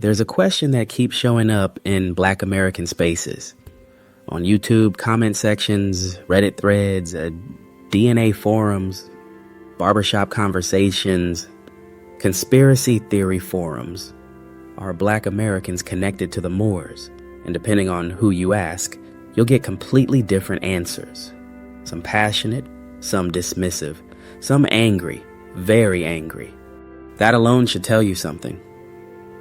There's a question that keeps showing up in Black American spaces, on YouTube comment sections, Reddit threads, DNA forums, barbershop conversations, conspiracy theory forums. Are Black Americans connected to the Moors? And depending on who you ask, you'll get completely different answers. Some passionate, some dismissive, some angry, very angry. That alone should tell you something.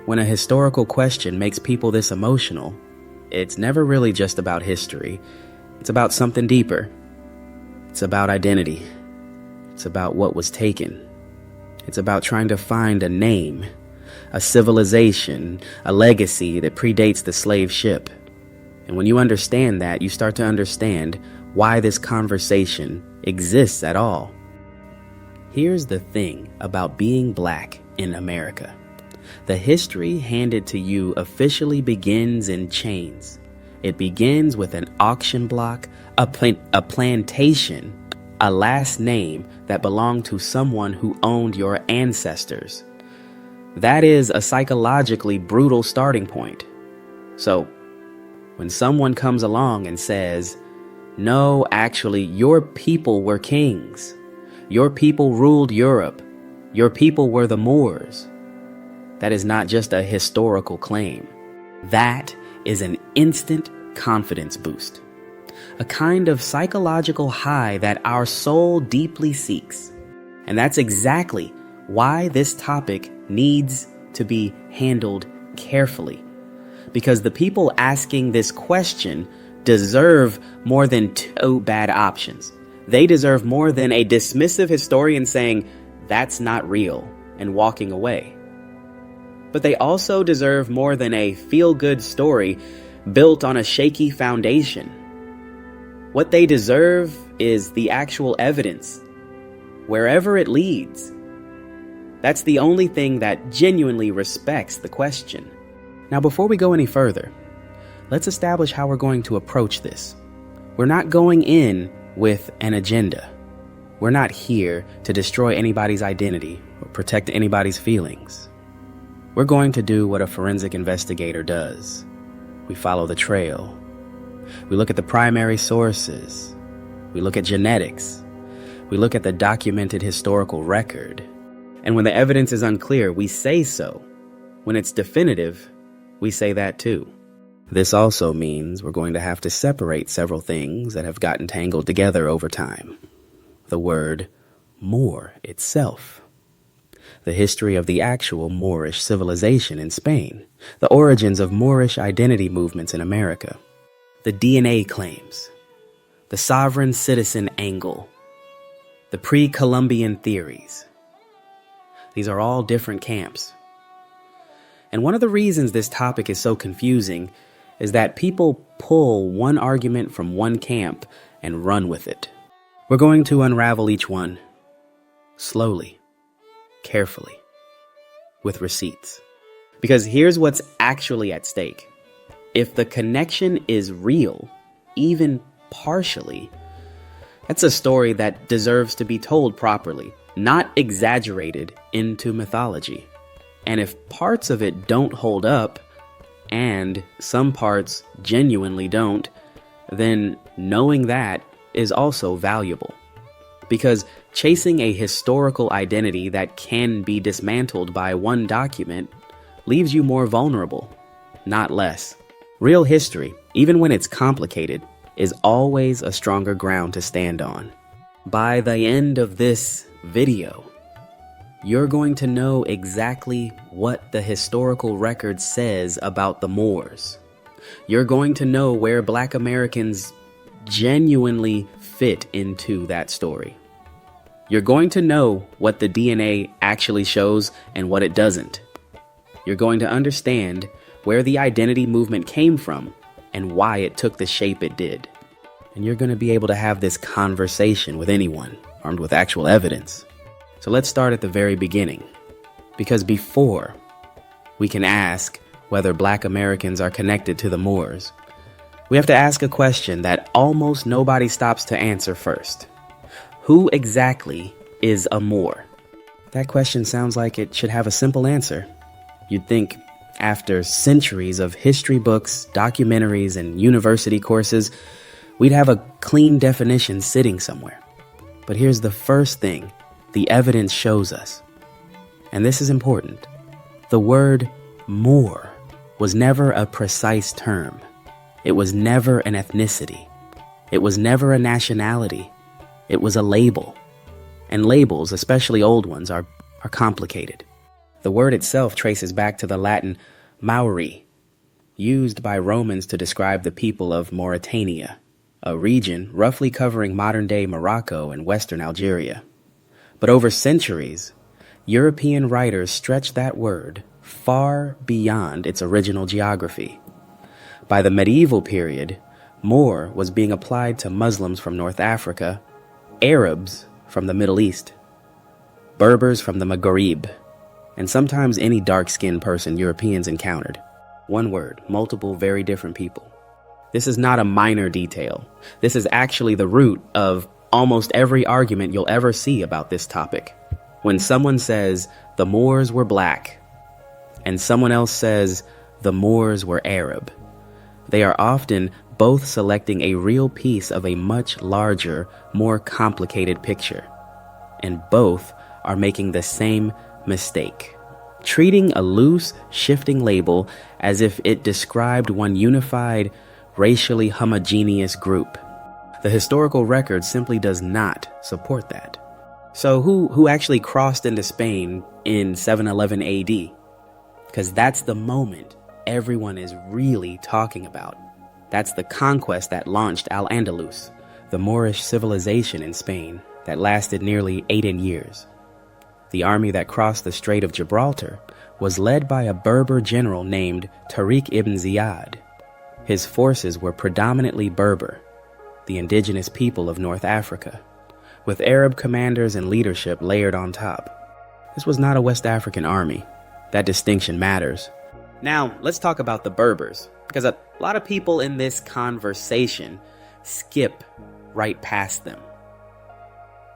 When a historical question makes people this emotional, it's never really just about history. It's about something deeper. It's about identity. It's about what was taken. It's about trying to find a name, a civilization, a legacy that predates the slave ship. And when you understand that, you start to understand why this conversation exists at all. Here's the thing about being Black in America. The history handed to you officially begins in chains. It begins with an auction block, a plantation, a last name that belonged to someone who owned your ancestors. That is a psychologically brutal starting point. So, when someone comes along and says, no, actually, your people were kings. Your people ruled Europe. Your people were the Moors. That is not just a historical claim. That is an instant confidence boost. A kind of psychological high that our soul deeply seeks. And that's exactly why this topic needs to be handled carefully. Because the people asking this question deserve more than two bad options. They deserve more than a dismissive historian saying, that's not real, and walking away. But they also deserve more than a feel-good story built on a shaky foundation. What they deserve is the actual evidence, wherever it leads. That's the only thing that genuinely respects the question. Now, before we go any further, let's establish how we're going to approach this. We're not going in with an agenda. We're not here to destroy anybody's identity or protect anybody's feelings. We're going to do what a forensic investigator does. We follow the trail. We look at the primary sources. We look at genetics. We look at the documented historical record. And when the evidence is unclear, we say so. When it's definitive, we say that too. This also means we're going to have to separate several things that have gotten tangled together over time. The word Moor itself. The history of the actual Moorish civilization in Spain. The origins of Moorish identity movements in America. The DNA claims. The sovereign citizen angle. The pre-Columbian theories. These are all different camps. And one of the reasons this topic is so confusing is that people pull one argument from one camp and run with it. We're going to unravel each one slowly, carefully, with receipts. Because here's what's actually at stake. If the connection is real, even partially, that's a story that deserves to be told properly, not exaggerated into mythology. And if parts of it don't hold up, and some parts genuinely don't, then knowing that is also valuable. Because chasing a historical identity that can be dismantled by one document leaves you more vulnerable, not less. Real history, even when it's complicated, is always a stronger ground to stand on. By the end of this video, you're going to know exactly what the historical record says about the Moors. You're going to know where Black Americans genuinely fit into that story. You're going to know what the DNA actually shows and what it doesn't. You're going to understand where the identity movement came from and why it took the shape it did. And you're going to be able to have this conversation with anyone armed with actual evidence. So let's start at the very beginning, because before we can ask whether Black Americans are connected to the Moors, we have to ask a question that almost nobody stops to answer first. Who exactly is a Moor? That question sounds like it should have a simple answer. You'd think After centuries of history books, documentaries, and university courses, we'd have a clean definition sitting somewhere. But here's the first thing the evidence shows us. And this is important. The word Moor was never a precise term. It was never an ethnicity. It was never a nationality. It was a label. And labels, especially old ones, are complicated. The word itself traces back to the Latin Maori, used by Romans to describe the people of Mauritania, a region roughly covering modern-day Morocco and western Algeria. But over centuries, European writers stretched that word far beyond its original geography. By the medieval period, Moor was being applied to Muslims from North Africa, Arabs from the Middle East, Berbers from the Maghreb, and sometimes any dark-skinned person Europeans encountered. One word, multiple very different people. This is not a minor detail. This is actually the root of almost every argument you'll ever see about this topic. When someone says the Moors were black, and someone else says the Moors were Arab, they are often both selecting a real piece of a much larger, more complicated picture. And both are making the same mistake, treating a loose, shifting label as if it described one unified, racially homogeneous group. The historical record simply does not support that. So who actually crossed into Spain in 711 AD? Because that's the moment everyone is really talking about. That's the conquest that launched Al-Andalus, the Moorish civilization in Spain that lasted nearly 18 years. The army that crossed the Strait of Gibraltar was led by a Berber general named Tariq ibn Ziyad. His forces were predominantly Berber, the indigenous people of North Africa, with Arab commanders and leadership layered on top. This was not a West African army. That distinction matters. Now, let's talk about the Berbers, because a lot of people in this conversation skip right past them.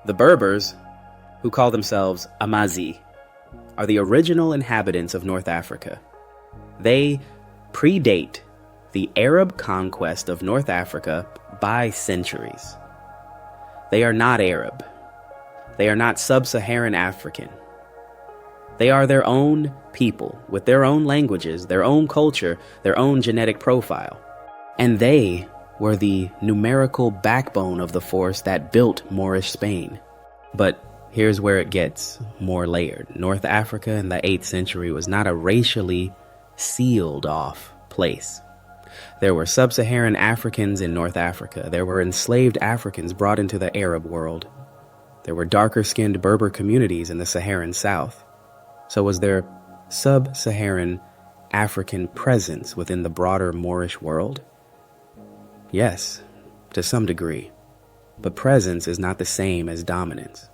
The Berbers, who call themselves Amazi, are the original inhabitants of North Africa. They predate the Arab conquest of North Africa by centuries. They are not Arab. They are not sub-Saharan African. They are their own people with their own languages, their own culture, their own genetic profile. And they were the numerical backbone of the force that built Moorish Spain. But here's where it gets more layered. North Africa in the 8th century was not a racially sealed off place. There were sub-Saharan Africans in North Africa. There were enslaved Africans brought into the Arab world. There were darker-skinned Berber communities in the Saharan South. So was there sub-Saharan African presence within the broader Moorish world? Yes, to some degree. But presence is not the same as dominance.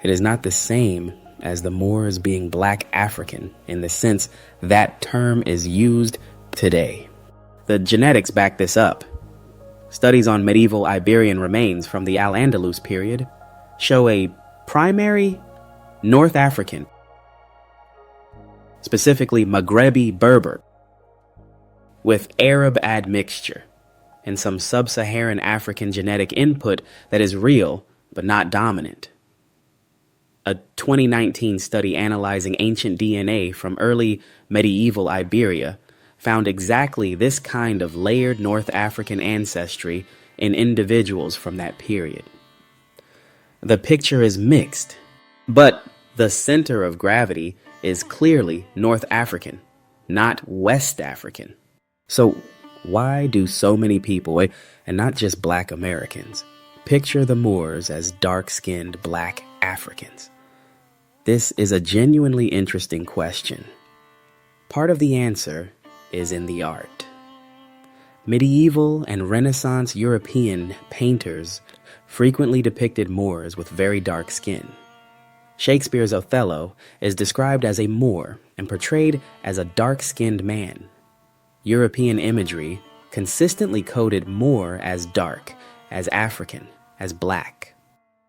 It is not the same as the Moors being black African in the sense that term is used today. The genetics back this up. Studies on medieval Iberian remains from the Al-Andalus period show a primary North African, specifically Maghrebi Berber, with Arab admixture and some sub-Saharan African genetic input that is real but not dominant. A 2019 study analyzing ancient DNA from early medieval Iberia found exactly this kind of layered North African ancestry in individuals from that period. The picture is mixed, but the center of gravity is clearly North African, not West African. So why do so many people, and not just black Americans, picture the Moors as dark-skinned black Africans? This is a genuinely interesting question. Part of the answer is in the art. Medieval and Renaissance European painters frequently depicted Moors with very dark skin. Shakespeare's Othello is described as a Moor and portrayed as a dark-skinned man. European imagery consistently coded Moor as dark, as African, as black.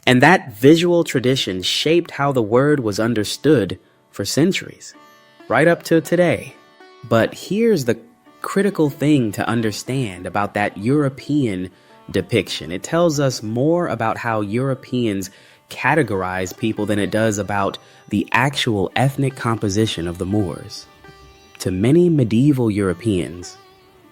And that visual tradition shaped how the word was understood for centuries, right up to today. But here's the critical thing to understand about that European depiction. It tells us more about how Europeans categorize people than it does about the actual ethnic composition of the Moors. To many medieval Europeans,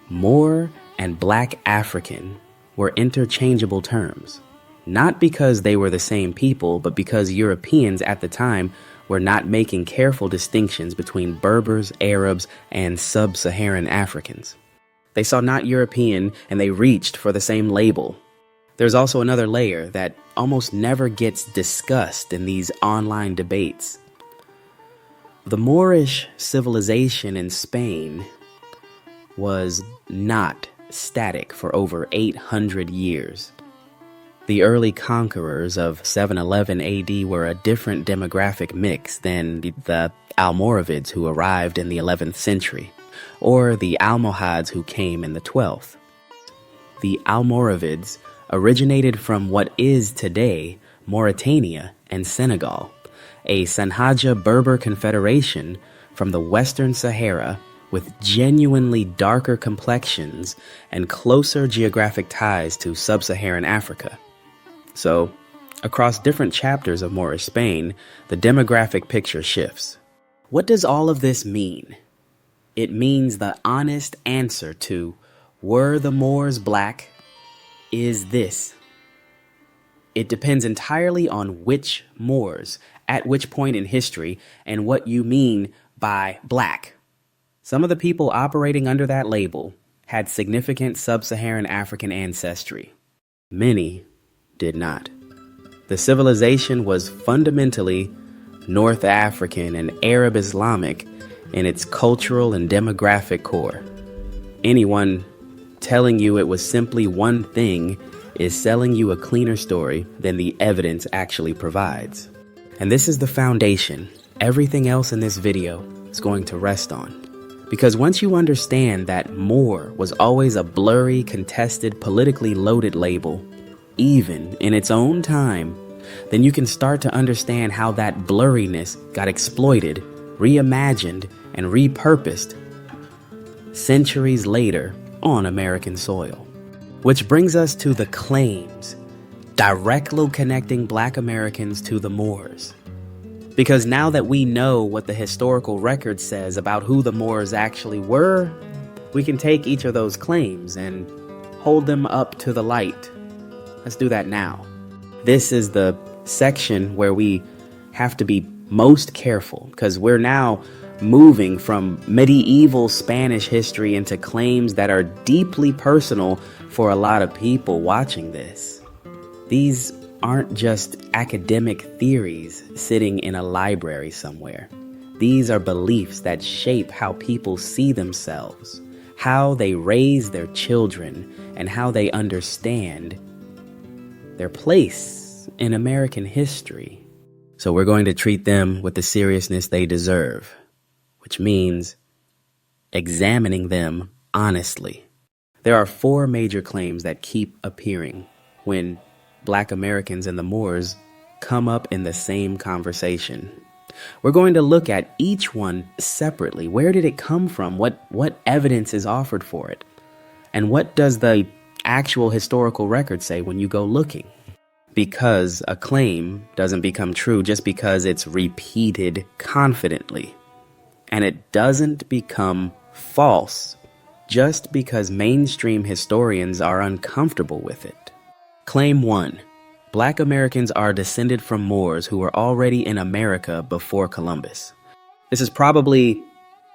Moor and Black African were interchangeable terms, not because they were the same people, but because Europeans at the time were not making careful distinctions between Berbers, Arabs, and sub-Saharan Africans. They saw not European and they reached for the same label. There's also another layer that almost never gets discussed in these online debates. The Moorish civilization in Spain was not static for over 800 years. The early conquerors of 711 AD were a different demographic mix than the Almoravids who arrived in the 11th century, or the Almohads who came in the 12th. The Almoravids originated from what is today Mauritania and Senegal, a Sanhaja Berber confederation from the Western Sahara with genuinely darker complexions and closer geographic ties to sub-Saharan Africa. So, across different chapters of Moorish Spain, the demographic picture shifts. What does all of this mean? It means the honest answer to, were the Moors black, is this. It depends entirely on which Moors, at which point in history, and what you mean by black. Some of the people operating under that label had significant sub-Saharan African ancestry. Many did not. The civilization was fundamentally North African and Arab Islamic in its cultural and demographic core. Anyone telling you it was simply one thing is selling you a cleaner story than the evidence actually provides. And this is the foundation everything else in this video is going to rest on. Because once you understand that Moor was always a blurry, contested, politically loaded label, even in its own time, then you can start to understand how that blurriness got exploited, reimagined, and repurposed centuries later on American soil. Which brings us to the claims directly connecting Black Americans to the Moors. Because now that we know what the historical record says about who the Moors actually were, we can take each of those claims and hold them up to the light. Let's do that now. This is the section where we have to be most careful because we're now moving from medieval Spanish history into claims that are deeply personal for a lot of people watching this. These aren't just academic theories sitting in a library somewhere. These are beliefs that shape how people see themselves, how they raise their children, and how they understand their place in American history. So we're going to treat them with the seriousness they deserve, which means examining them honestly. There are 4 major claims that keep appearing when Black Americans and the Moors come up in the same conversation. We're going to look at each one separately. Where did it come from? What evidence is offered for it? And what does the actual historical record say when you go looking? Because a claim doesn't become true just because it's repeated confidently. And it doesn't become false just because mainstream historians are uncomfortable with it. Claim 1. Black Americans are descended from Moors who were already in America before Columbus. This is probably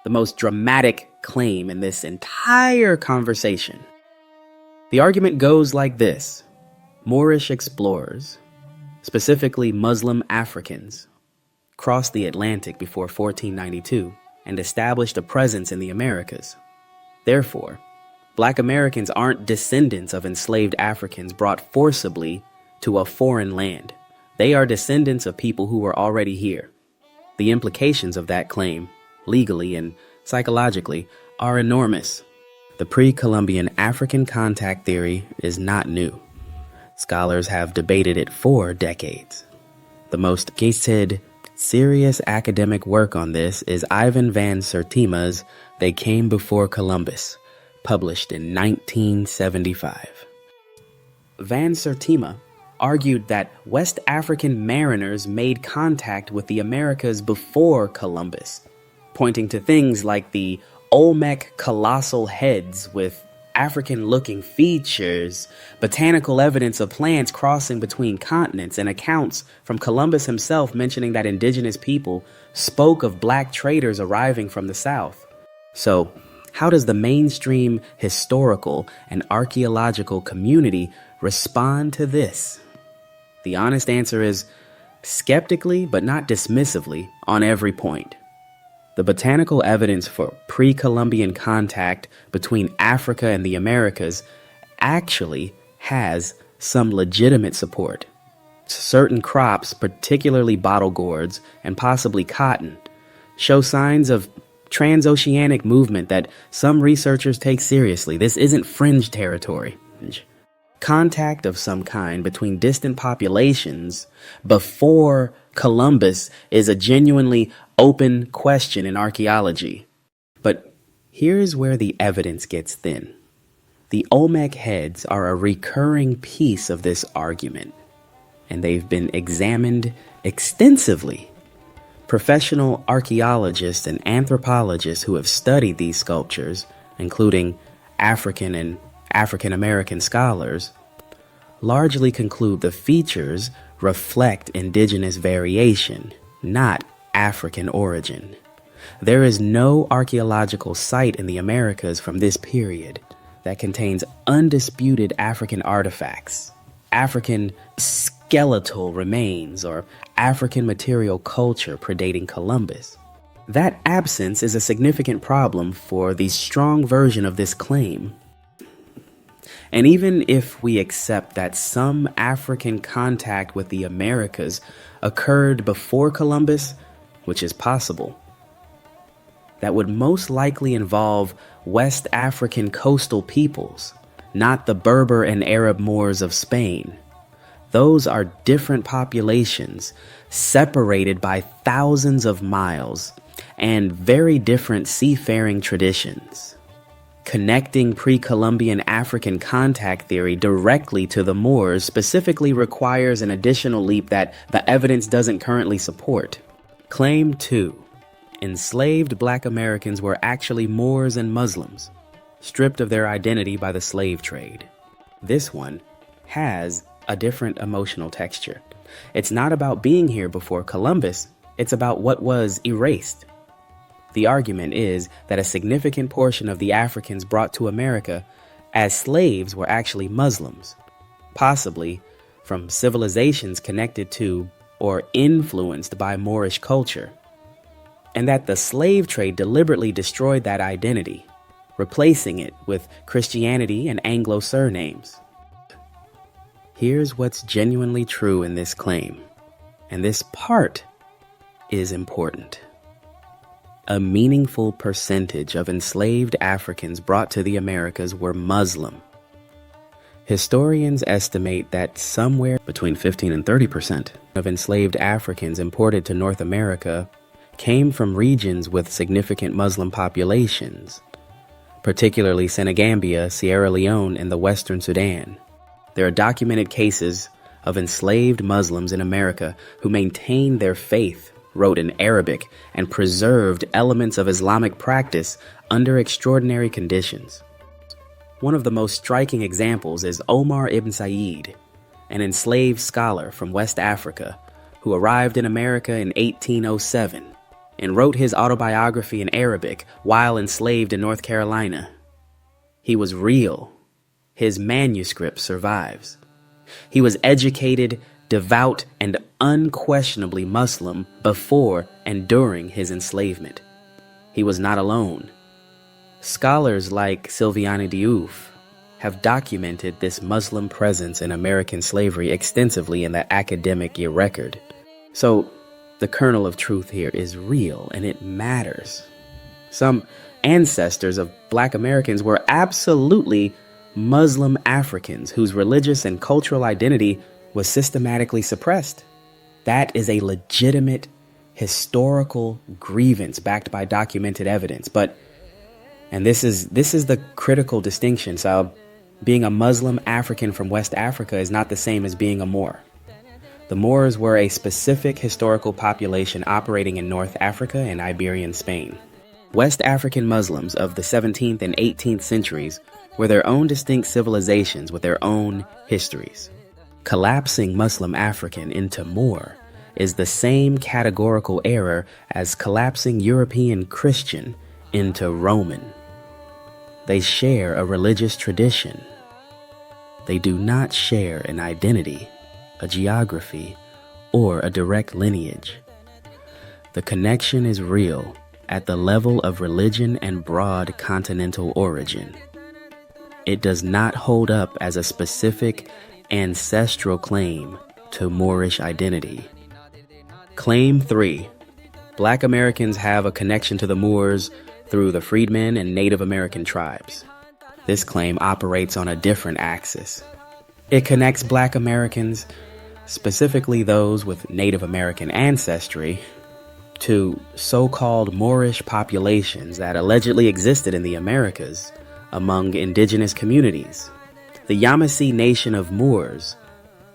the most dramatic claim in this entire conversation. The argument goes like this. Moorish explorers, specifically Muslim Africans, crossed the Atlantic before 1492 and established a presence in the Americas. Therefore, Black Americans aren't descendants of enslaved Africans brought forcibly to a foreign land. They are descendants of people who were already here. The implications of that claim, legally and psychologically, are enormous. The pre-Columbian African contact theory is not new. Scholars have debated it for decades. The most gaited Serious academic work on this is Ivan van Sertima's They Came Before Columbus, published in 1975. Van Sertima argued that West African mariners made contact with the Americas before Columbus, pointing to things like the Olmec colossal heads with African-looking features, botanical evidence of plants crossing between continents, and accounts from Columbus himself mentioning that indigenous people spoke of black traders arriving from the south. So, how does the mainstream historical and archaeological community respond to this? The honest answer is skeptically, but not dismissively, on every point. The botanical evidence for pre-Columbian contact between Africa and the Americas actually has some legitimate support. Certain crops, particularly bottle gourds and possibly cotton, show signs of transoceanic movement that some researchers take seriously. This isn't fringe territory. Contact of some kind between distant populations before Columbus is a genuinely open question in archaeology. But here's where the evidence gets thin. The Olmec heads are a recurring piece of this argument, and they've been examined extensively. Professional archaeologists and anthropologists who have studied these sculptures, including African and African American scholars, largely conclude the features reflect indigenous variation, not African origin. There is no archaeological site in the Americas from this period that contains undisputed African artifacts, African skeletal remains, or African material culture predating Columbus. That absence is a significant problem for the strong version of this claim. And even if we accept that some African contact with the Americas occurred before Columbus, which is possible, that would most likely involve West African coastal peoples, not the Berber and Arab Moors of Spain. Those are different populations, separated by thousands of miles, and very different seafaring traditions. Connecting pre-Columbian African contact theory directly to the Moors specifically requires an additional leap that the evidence doesn't currently support. Claim 2. Enslaved black Americans were actually Moors and Muslims, stripped of their identity by the slave trade. This one has a different emotional texture. It's not about being here before Columbus, it's about what was erased. The argument is that a significant portion of the Africans brought to America as slaves were actually Muslims, possibly from civilizations connected to or influenced by Moorish culture, and that the slave trade deliberately destroyed that identity, replacing it with Christianity and Anglo surnames. Here's what's genuinely true in this claim, and this part is important. A meaningful percentage of enslaved Africans brought to the Americas were Muslim. Historians estimate that somewhere between 15 and 30% of enslaved Africans imported to North America came from regions with significant Muslim populations, particularly Senegambia, Sierra Leone, and the Western Sudan. There are documented cases of enslaved Muslims in America who maintained their faith, wrote in Arabic, and preserved elements of Islamic practice under extraordinary conditions. One of the most striking examples is Omar ibn Said, an enslaved scholar from West Africa who arrived in America in 1807 and wrote his autobiography in Arabic while enslaved in North Carolina. He was real. His manuscript survives. He was educated, devout, and unquestionably Muslim before and during his enslavement. He was not alone. Scholars like Sylviane Diouf have documented this Muslim presence in American slavery extensively in the academic year record. So the kernel of truth here is real and it matters. Some ancestors of Black Americans were absolutely Muslim Africans whose religious and cultural identity was systematically suppressed. That is a legitimate historical grievance backed by documented evidence. But, and this is the critical distinction. So being a Muslim African from West Africa is not the same as being a Moor. The Moors were a specific historical population operating in North Africa and Iberian Spain. West African Muslims of the 17th and 18th centuries were their own distinct civilizations with their own histories. Collapsing Muslim African into Moor is the same categorical error as collapsing European Christian into Roman. They share a religious tradition. They do not share an identity, a geography, or a direct lineage. The connection is real at the level of religion and broad continental origin. It does not hold up as a specific ancestral claim to Moorish identity. Claim 3. Black Americans have a connection to the Moors through the freedmen and Native American tribes. This claim operates on a different axis. It connects Black Americans, specifically those with Native American ancestry, to so-called Moorish populations that allegedly existed in the Americas among indigenous communities. The Yamasee Nation of Moors,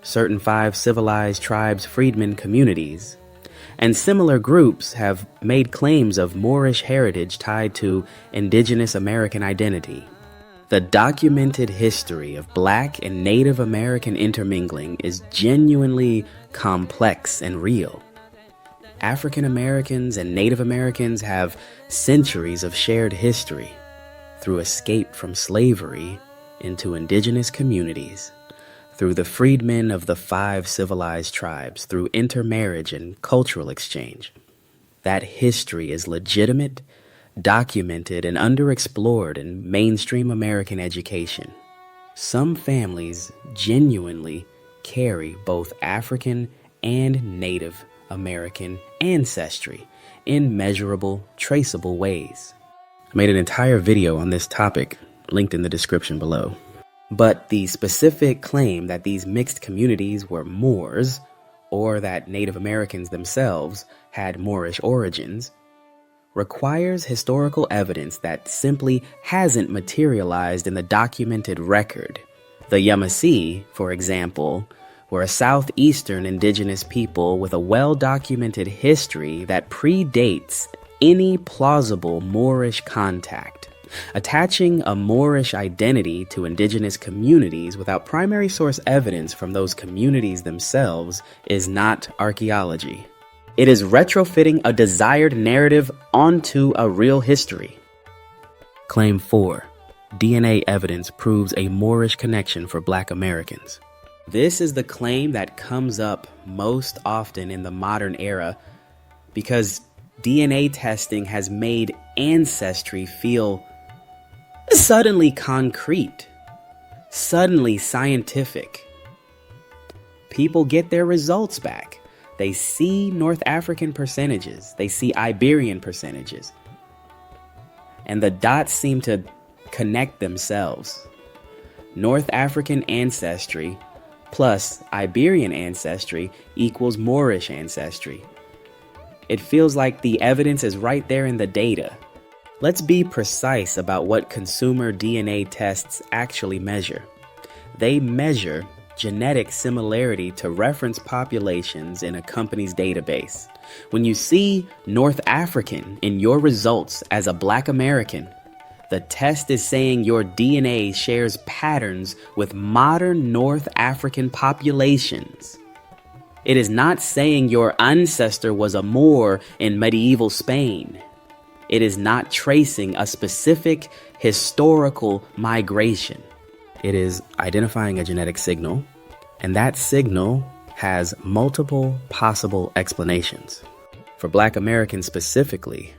certain 5 civilized tribes freedmen communities, and similar groups have made claims of Moorish heritage tied to indigenous American identity. The documented history of Black and Native American intermingling is genuinely complex and real. African Americans and Native Americans have centuries of shared history through escape from slavery into indigenous communities, through the freedmen of the 5 civilized tribes, through intermarriage and cultural exchange. That history is legitimate, documented, and underexplored in mainstream American education. Some families genuinely carry both African and Native American ancestry in measurable, traceable ways. I made an entire video on this topic, linked in the description below. But the specific claim that these mixed communities were Moors, or that Native Americans themselves had Moorish origins, requires historical evidence that simply hasn't materialized in the documented record. The Yamasee, for example, were a southeastern indigenous people with a well-documented history that predates any plausible Moorish contact. Attaching a Moorish identity to indigenous communities without primary source evidence from those communities themselves is not archaeology. It is retrofitting a desired narrative onto a real history. Claim 4. DNA evidence proves a Moorish connection for Black Americans. This is the claim that comes up most often in the modern era because DNA testing has made ancestry feel suddenly concrete, suddenly scientific. People get their results back. They see North African percentages. They see Iberian percentages. And the dots seem to connect themselves. North African ancestry plus Iberian ancestry equals Moorish ancestry. It feels like the evidence is right there in the data. Let's be precise about what consumer DNA tests actually measure. They measure genetic similarity to reference populations in a company's database. When you see North African in your results as a Black American, the test is saying your DNA shares patterns with modern North African populations. It is not saying your ancestor was a Moor in medieval Spain. It is not tracing a specific historical migration. It is identifying a genetic signal, and that signal has multiple possible explanations. For Black Americans specifically,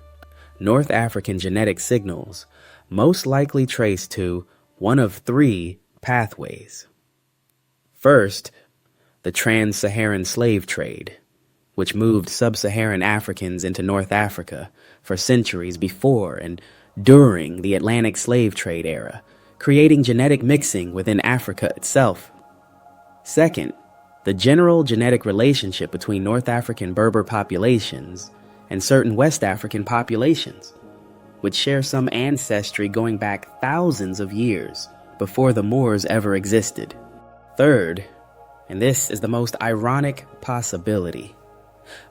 North African genetic signals most likely trace to one of 3 pathways. First, the trans-Saharan slave trade, which moved sub-Saharan Africans into North Africa for centuries before and during the Atlantic slave trade era, creating genetic mixing within Africa itself. Second, The general genetic relationship between North African Berber populations and certain West African populations, which share some ancestry going back thousands of years before the Moors ever existed. Third, and this is the most ironic possibility,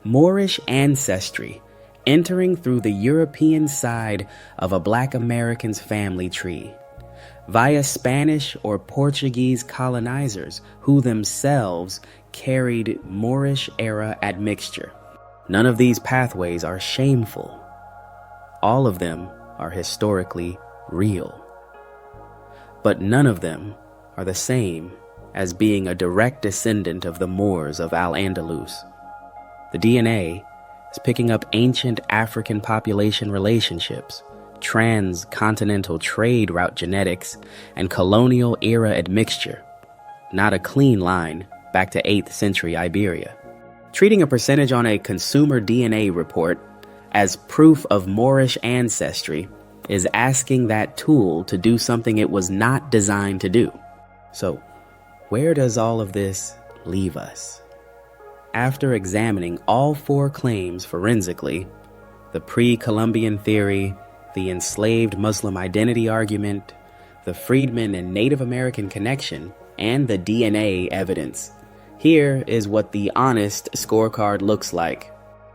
Moorish ancestry entering through the European side of a Black American's family tree, via Spanish or Portuguese colonizers who themselves carried Moorish-era admixture. None of these pathways are shameful. All of them are historically real. But none of them are the same as being a direct descendant of the Moors of Al-Andalus. The DNA is picking up ancient African population relationships, transcontinental trade route genetics, and colonial era admixture, not a clean line back to 8th century Iberia. Treating a percentage on a consumer DNA report as proof of Moorish ancestry is asking that tool to do something it was not designed to do. So, where does all of this leave us? After examining all four claims forensically, the pre-Columbian theory, the enslaved Muslim identity argument, the freedmen and Native American connection, and the DNA evidence, here is what the honest scorecard looks like.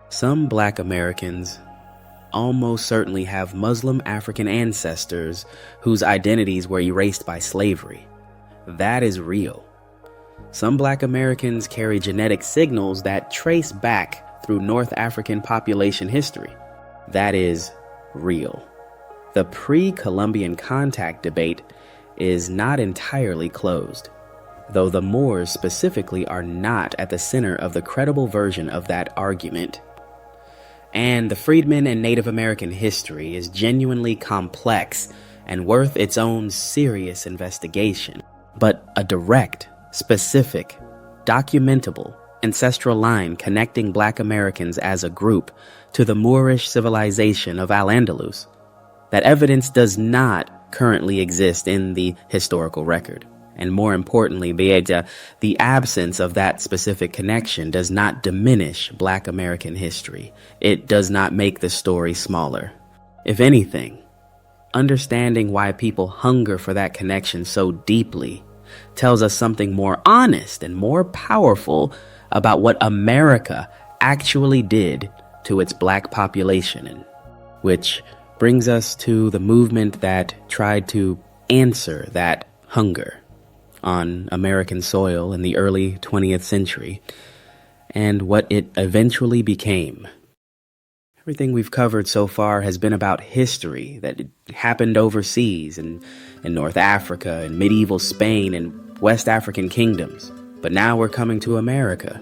Some Black Americans almost certainly have Muslim African ancestors whose identities were erased by slavery. That is real. Some Black Americans carry genetic signals that trace back through North African population history. That is real. The pre-Columbian contact debate is not entirely closed, though the Moors specifically are not at the center of the credible version of that argument. And the freedmen and Native American history is genuinely complex and worth its own serious investigation. But a direct, specific, documentable ancestral line connecting Black Americans as a group to the Moorish civilization of Al-Andalus, that evidence does not currently exist in the historical record. And more importantly, the absence of that specific connection does not diminish Black American history. It does not make the story smaller. If anything, understanding why people hunger for that connection so deeply tells us something more honest and more powerful about what America actually did to its Black population, and which brings us to the movement that tried to answer that hunger on American soil in the early 20th century, and what it eventually became. Everything we've covered so far has been about history that happened overseas in North Africa and medieval Spain and West African kingdoms. But now we're coming to America,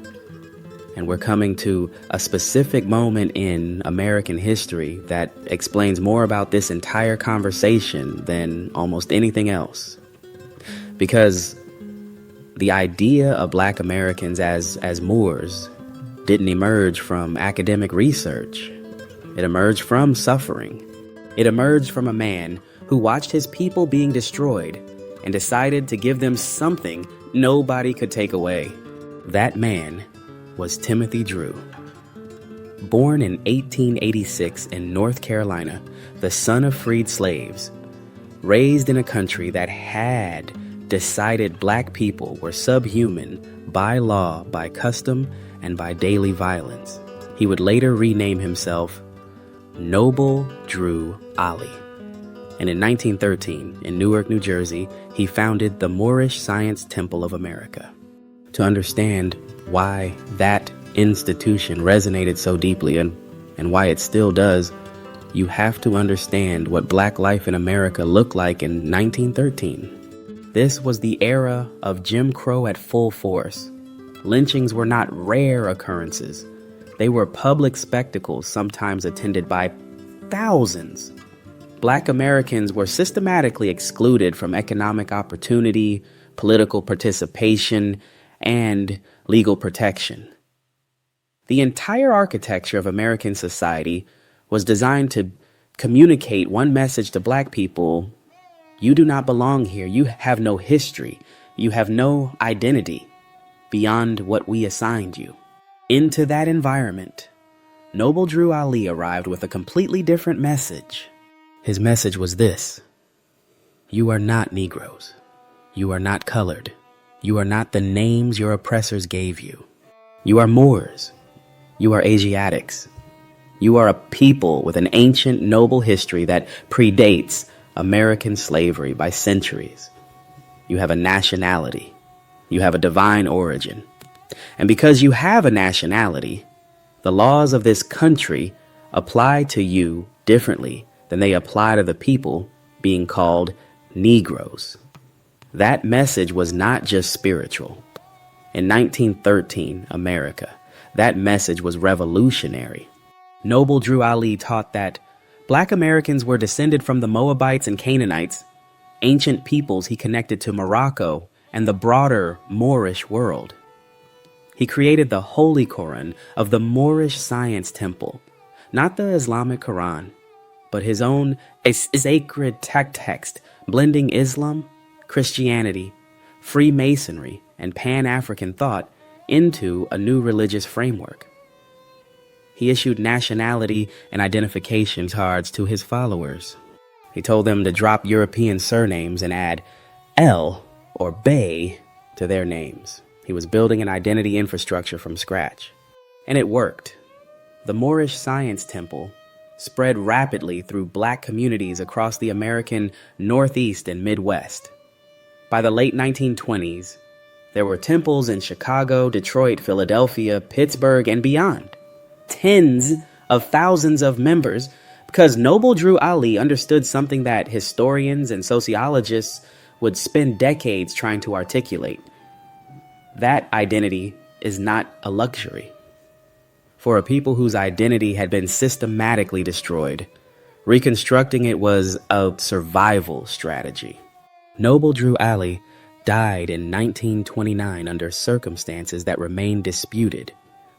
and we're coming to a specific moment in American history that explains more about this entire conversation than almost anything else. Because the idea of Black Americans as Moors didn't emerge from academic research. It emerged from suffering. It emerged from a man who watched his people being destroyed and decided to give them something nobody could take away. That man was Timothy Drew. Born in 1886 in North Carolina, the son of freed slaves, raised in a country that had decided Black people were subhuman by law, by custom, and by daily violence, he would later rename himself Noble Drew Ali. And in 1913, in Newark, New Jersey, he founded the Moorish Science Temple of America. To understand why that institution resonated so deeply and why it still does, you have to understand what Black life in America looked like in 1913. This was the era of Jim Crow at full force. Lynchings were not rare occurrences. They were public spectacles, sometimes attended by thousands. Black Americans were systematically excluded from economic opportunity, political participation, and legal protection. The entire architecture of American society was designed to communicate one message to Black people: you do not belong here. You have no history. You have no identity. beyond what we assigned you. Into that environment, Noble Drew Ali arrived with a completely different message. His message was this: you are not Negroes. You are not colored. You are not the names your oppressors gave you. You are Moors. You are Asiatics. You are a people with an ancient, noble history that predates American slavery by centuries. You have a nationality. You have a divine origin. And because you have a nationality, the laws of this country apply to you differently than they apply to the people being called Negroes. That message was not just spiritual. In 1913 America, that message was revolutionary. Noble Drew Ali taught that Black Americans were descended from the Moabites and Canaanites, ancient peoples he connected to Morocco and the broader Moorish world. He created the Holy Quran of the Moorish Science Temple, not the Islamic Quran, but his own sacred text, blending Islam, Christianity, Freemasonry, and Pan-African thought into a new religious framework. He issued nationality and identification cards to his followers. He told them to drop European surnames and add El or Bey to their names. He was building an identity infrastructure from scratch. And it worked. The Moorish Science Temple spread rapidly through Black communities across the American Northeast and Midwest. By the late 1920s, there were temples in Chicago, Detroit, Philadelphia, Pittsburgh, and beyond. Tens of thousands of members, because Noble Drew Ali understood something that historians and sociologists would spend decades trying to articulate. That identity is not a luxury. For a people whose identity had been systematically destroyed, reconstructing it was a survival strategy. Noble Drew Ali died in 1929 under circumstances that remain disputed,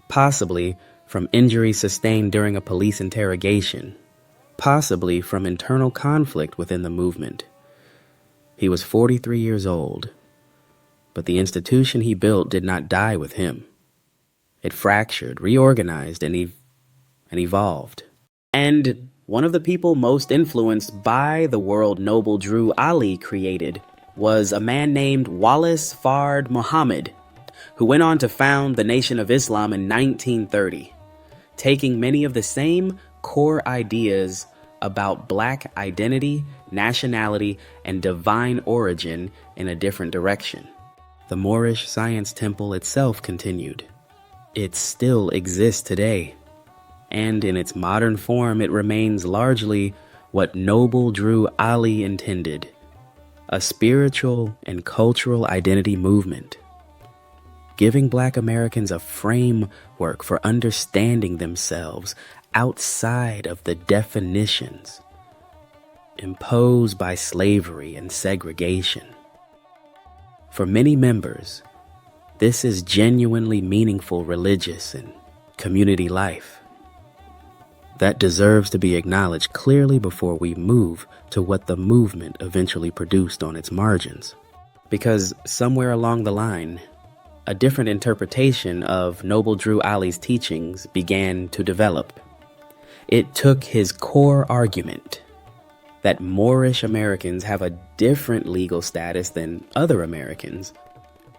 possibly from injuries sustained during a police interrogation, possibly from internal conflict within the movement. He was 43 years old, but the institution he built did not die with him. It fractured, reorganized, and evolved. And one of the people most influenced by the world Noble Drew Ali created was a man named Wallace Fard Muhammad, who went on to found the Nation of Islam in 1930, taking many of the same core ideas about Black identity, nationality, and divine origin in a different direction. The Moorish Science Temple itself continued. It still exists today, and in its modern form it remains largely what Noble Drew Ali intended: a spiritual and cultural identity movement, giving Black Americans a framework for understanding themselves outside of the definitions imposed by slavery and segregation. For many members, this is genuinely meaningful religious and community life that deserves to be acknowledged clearly before we move to what the movement eventually produced on its margins. Because somewhere along the line, a different interpretation of Noble Drew Ali's teachings began to develop. It took his core argument that Moorish Americans have a different legal status than other Americans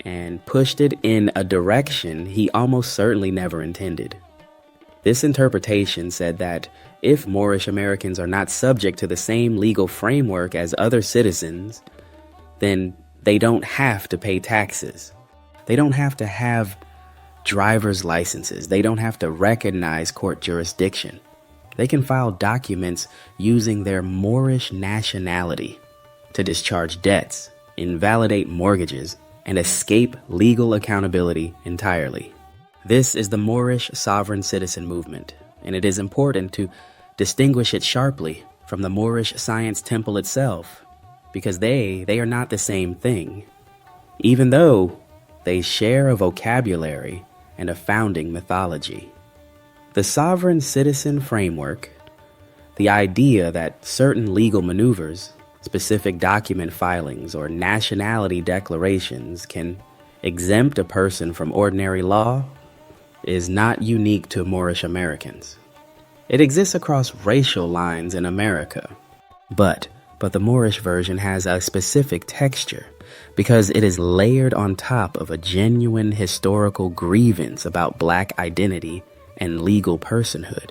and pushed it in a direction he almost certainly never intended. This interpretation said that if Moorish Americans are not subject to the same legal framework as other citizens, then they don't have to pay taxes. They don't have to have driver's licenses. They don't have to recognize court jurisdiction. They can file documents using their Moorish nationality to discharge debts, invalidate mortgages, and escape legal accountability entirely. This is the Moorish sovereign citizen movement, and it is important to distinguish it sharply from the Moorish Science Temple itself, because they are not the same thing, even though they share a vocabulary and a founding mythology. The sovereign citizen framework, the idea that certain legal maneuvers, specific document filings, or nationality declarations can exempt a person from ordinary law is not unique to Moorish Americans. It exists across racial lines in America. But the Moorish version has a specific texture because it is layered on top of a genuine historical grievance about Black identity and legal personhood.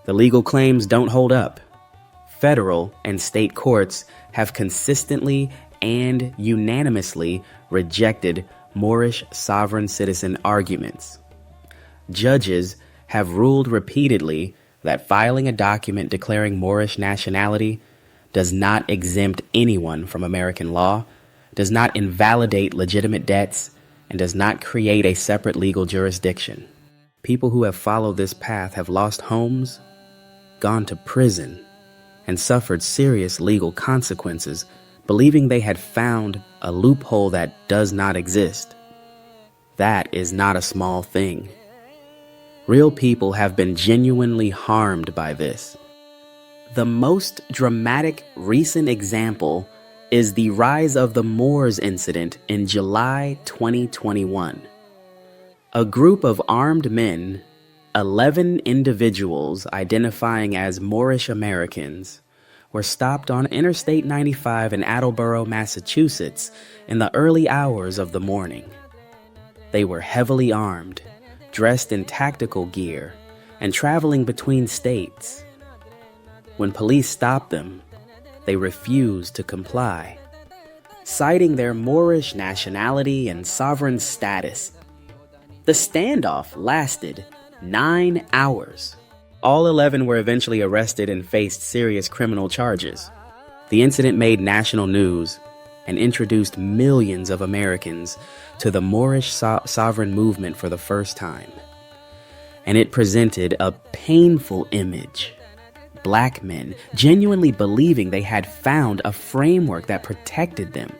The legal claims don't hold up. Federal and state courts have consistently and unanimously rejected Moorish sovereign citizen arguments. Judges have ruled repeatedly that filing a document declaring Moorish nationality does not exempt anyone from American law, does not invalidate legitimate debts, and does not create a separate legal jurisdiction. People who have followed this path have lost homes, gone to prison, and suffered serious legal consequences, believing they had found a loophole that does not exist. That is not a small thing. Real people have been genuinely harmed by this. The most dramatic recent example is the Rise of the Moors incident in July 2021. A group of armed men, 11 individuals identifying as Moorish Americans, were stopped on Interstate 95 in Attleboro, Massachusetts in the early hours of the morning. They were heavily armed, dressed in tactical gear, and traveling between states. When police stopped them, they refused to comply, citing their Moorish nationality and sovereign status. The standoff lasted 9 hours. All 11 were eventually arrested and faced serious criminal charges. The incident made national news and introduced millions of Americans to the Moorish sovereign movement for the first time. And it presented a painful image. Black men genuinely believing they had found a framework that protected them,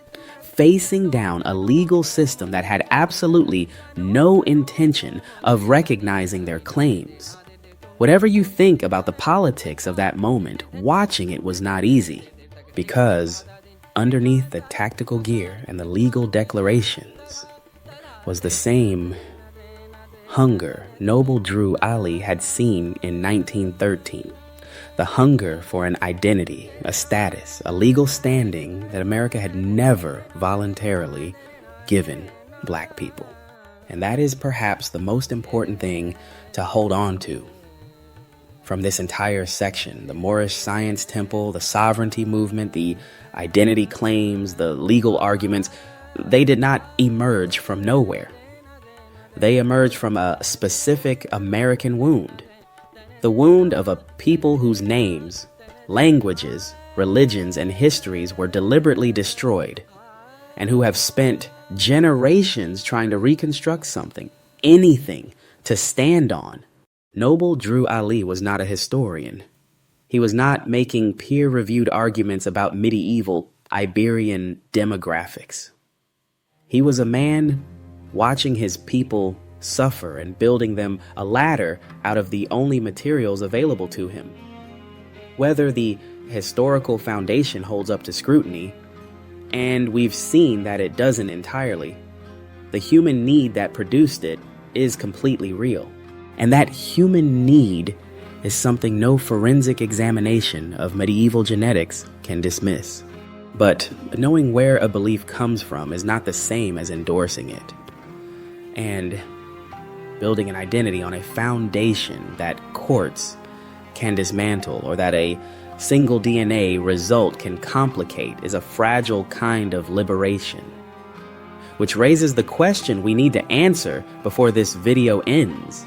facing down a legal system that had absolutely no intention of recognizing their claims. Whatever you think about the politics of that moment, watching it was not easy, because underneath the tactical gear and the legal declarations was the same hunger Noble Drew Ali had seen in 1913. The hunger for an identity, a status, a legal standing that America had never voluntarily given Black people. And that is perhaps the most important thing to hold on to from this entire section. The Moorish Science Temple, the sovereignty movement, the identity claims, the legal arguments, they did not emerge from nowhere. They emerged from a specific American wound. The wound of a people whose names, languages, religions, and histories were deliberately destroyed, and who have spent generations trying to reconstruct something, anything, to stand on. Noble Drew Ali was not a historian. He was not making peer-reviewed arguments about medieval Iberian demographics. He was a man watching his people suffer and building them a ladder out of the only materials available to him. Whether the historical foundation holds up to scrutiny, and we've seen that it doesn't entirely, the human need that produced it is completely real. And that human need is something no forensic examination of medieval genetics can dismiss. But knowing where a belief comes from is not the same as endorsing it. And building an identity on a foundation that courts can dismantle, or that a single DNA result can complicate, is a fragile kind of liberation. Which raises the question we need to answer before this video ends.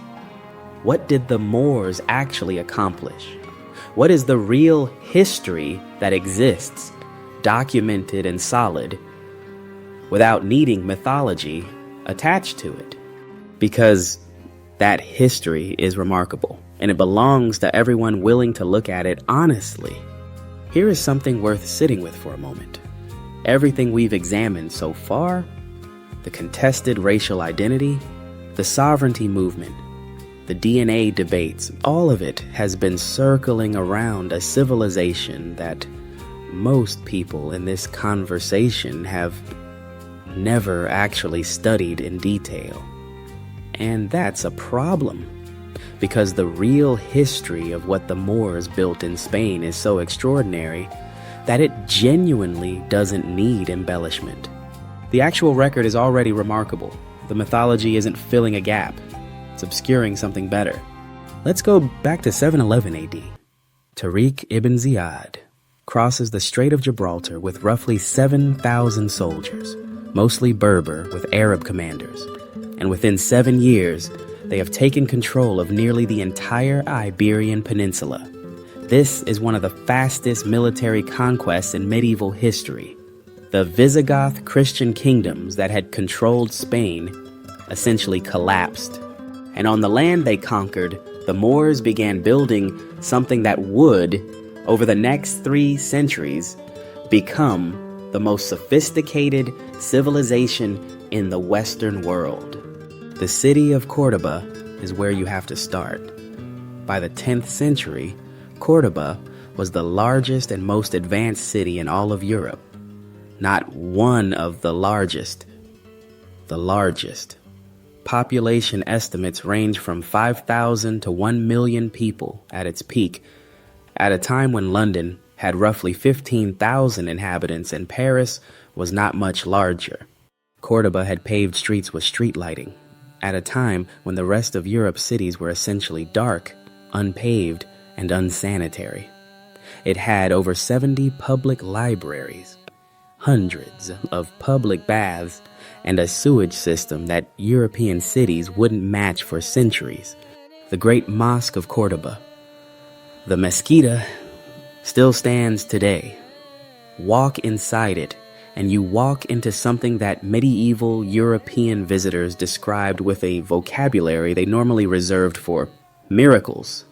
What did the Moors actually accomplish? What is the real history that exists, documented and solid, without needing mythology attached to it? Because that history is remarkable, and it belongs to everyone willing to look at it honestly. Here is something worth sitting with for a moment. Everything we've examined so far, the contested racial identity, the sovereignty movement, the DNA debates, all of it has been circling around a civilization that most people in this conversation have never actually studied in detail. And that's a problem, because the real history of what the Moors built in Spain is so extraordinary that it genuinely doesn't need embellishment. The actual record is already remarkable. The mythology isn't filling a gap. It's obscuring something better. Let's go back to 711 AD. Tariq ibn Ziyad crosses the Strait of Gibraltar with roughly 7,000 soldiers, mostly Berber with Arab commanders. And within 7 years, they have taken control of nearly the entire Iberian Peninsula. This is one of the fastest military conquests in medieval history. The Visigoth Christian kingdoms that had controlled Spain essentially collapsed. And on the land they conquered, the Moors began building something that would, over the next 3 centuries, become the most sophisticated civilization in the Western world. The city of Cordoba is where you have to start. By the 10th century, Cordoba was the largest and most advanced city in all of Europe. Not one of the largest. The largest. Population estimates range from 5,000 to 1 million people at its peak, at a time when London had roughly 15,000 inhabitants and Paris was not much larger. Cordoba had paved streets with street lighting, at a time when the rest of Europe's cities were essentially dark, unpaved, and unsanitary. It had over 70 public libraries, hundreds of public baths, and a sewage system that European cities wouldn't match for centuries. The Great Mosque of Cordoba, the Mezquita, still stands today. Walk inside it, and you walk into something that medieval European visitors described with a vocabulary they normally reserved for miracles.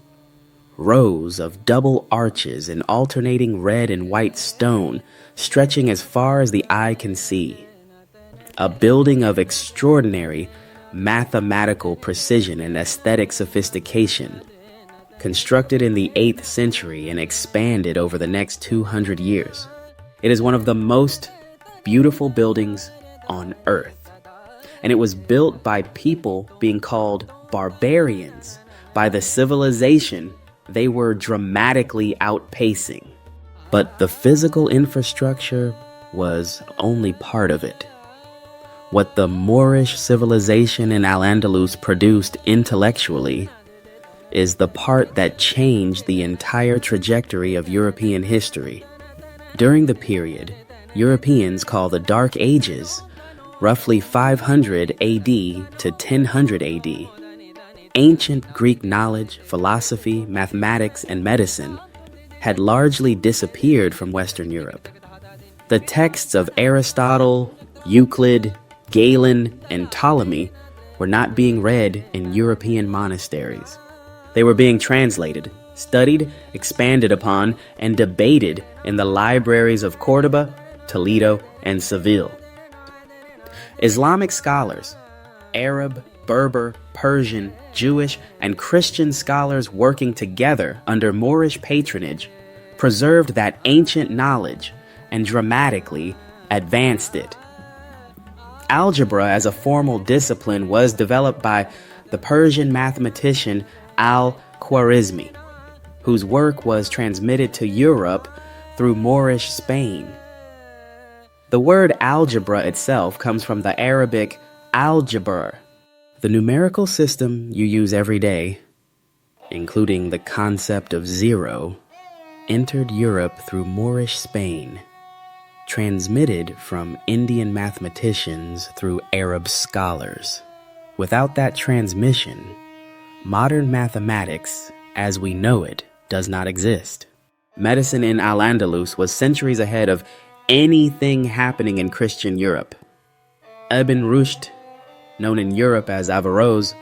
Rows of double arches in alternating red and white stone stretching as far as the eye can see. A building of extraordinary mathematical precision and aesthetic sophistication, constructed in the 8th century and expanded over the next 200 years. It is one of the most beautiful buildings on earth, and it was built by people being called barbarians by the civilization they were dramatically outpacing. But the physical infrastructure was only part of it. What the Moorish civilization in Al-Andalus produced intellectually is the part that changed the entire trajectory of European history. During the period Europeans call the Dark Ages, roughly 500 AD to 1000 AD, ancient Greek knowledge, philosophy, mathematics, and medicine had largely disappeared from Western Europe. The texts of Aristotle, Euclid, Galen, and Ptolemy were not being read in European monasteries. They were being translated, studied, expanded upon, and debated in the libraries of Cordoba, Toledo, and Seville. Islamic scholars, Arab, Berber, Persian, Jewish, and Christian scholars working together under Moorish patronage, preserved that ancient knowledge and dramatically advanced it. Algebra as a formal discipline was developed by the Persian mathematician al-Khwarizmi, whose work was transmitted to Europe through Moorish Spain. The word algebra itself comes from the Arabic al-jabr, the numerical system you use every day, including the concept of zero, entered Europe through Moorish Spain, transmitted from Indian mathematicians through Arab scholars. Without that transmission, modern mathematics, as we know it, does not exist. Medicine in Al-Andalus was centuries ahead of anything happening in Christian Europe. Ibn Rushd, known in Europe as Averroes,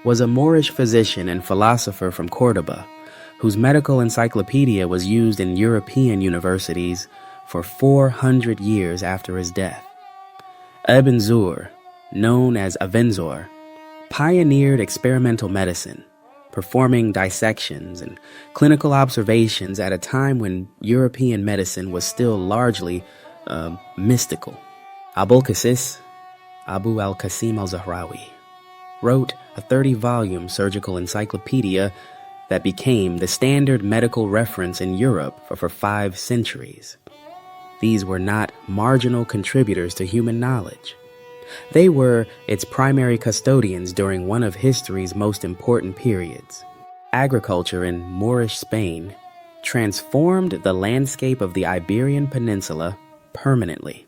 was a Moorish physician and philosopher from Cordoba, whose medical encyclopedia was used in European universities for 400 years after his death. Ibn Zur, known as Avenzoar, pioneered experimental medicine, performing dissections and clinical observations at a time when European medicine was still largely mystical. Abul-Qasis, Abu al-Qasim al-Zahrawi, wrote a 30-volume surgical encyclopedia that became the standard medical reference in Europe for 5 centuries. These were not marginal contributors to human knowledge. They were its primary custodians during one of history's most important periods. Agriculture in Moorish Spain transformed the landscape of the Iberian Peninsula permanently.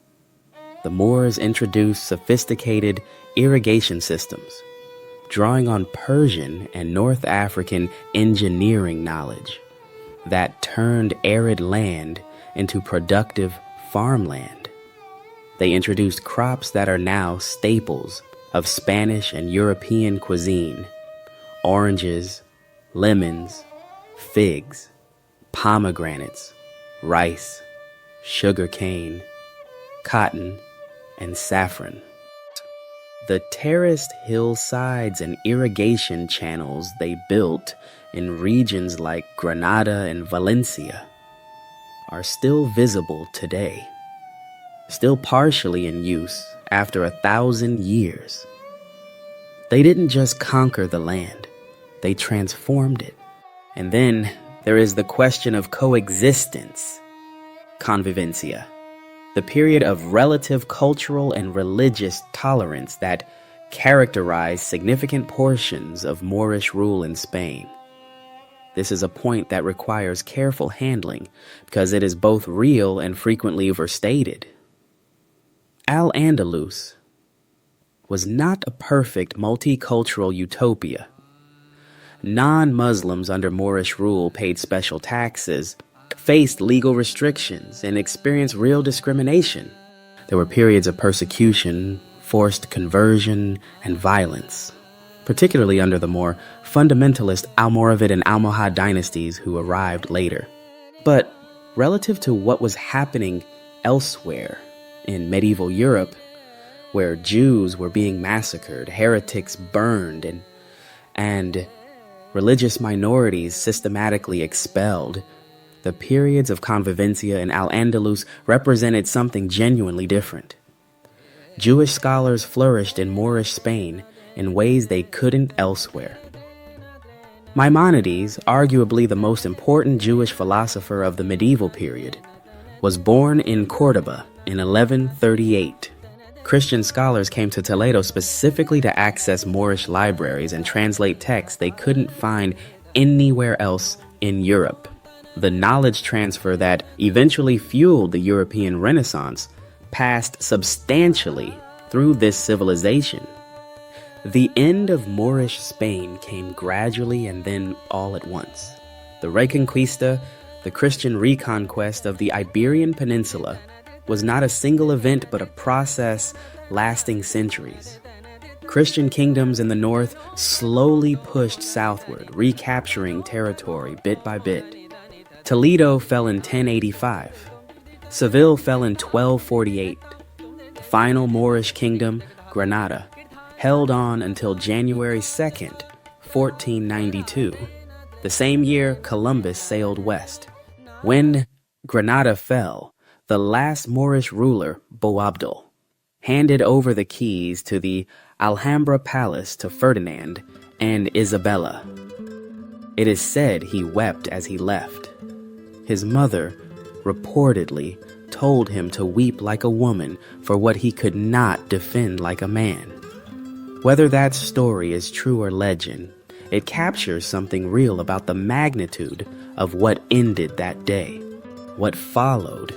The Moors introduced sophisticated irrigation systems, drawing on Persian and North African engineering knowledge that turned arid land into productive farmland. They introduced crops that are now staples of Spanish and European cuisine: oranges, lemons, figs, pomegranates, rice, sugarcane, cotton, and saffron. The terraced hillsides and irrigation channels they built in regions like Granada and Valencia are still visible today, still partially in use after 1,000 years. They didn't just conquer the land, they transformed it. And then there is the question of coexistence, convivencia, the period of relative cultural and religious tolerance that characterized significant portions of Moorish rule in Spain. This is a point that requires careful handling because it is both real and frequently overstated. Al-Andalus was not a perfect multicultural utopia. Non-Muslims under Moorish rule paid special taxes, faced legal restrictions, and experienced real discrimination. There were periods of persecution, forced conversion, and violence, particularly under the more fundamentalist Almoravid and Almohad dynasties who arrived later. But relative to what was happening elsewhere in medieval Europe, where Jews were being massacred, heretics burned, and religious minorities systematically expelled, the periods of convivencia in Al-Andalus represented something genuinely different. Jewish scholars flourished in Moorish Spain in ways they couldn't elsewhere. Maimonides, arguably the most important Jewish philosopher of the medieval period, was born in Cordoba in 1138. Christian scholars came to Toledo specifically to access Moorish libraries and translate texts they couldn't find anywhere else in Europe. The knowledge transfer that eventually fueled the European Renaissance passed substantially through this civilization. The end of Moorish Spain came gradually and then all at once. The Reconquista, the Christian reconquest of the Iberian Peninsula, was not a single event but a process lasting centuries. Christian kingdoms in the north slowly pushed southward, recapturing territory bit by bit. Toledo fell in 1085. Seville fell in 1248. The final Moorish kingdom, Granada, held on until January 2nd, 1492. The same year, Columbus sailed west. When Granada fell, the last Moorish ruler, Boabdil, handed over the keys to the Alhambra Palace to Ferdinand and Isabella. It is said he wept as he left. His mother reportedly told him to weep like a woman for what he could not defend like a man. Whether that story is true or legend, it captures something real about the magnitude of what ended that day. What followed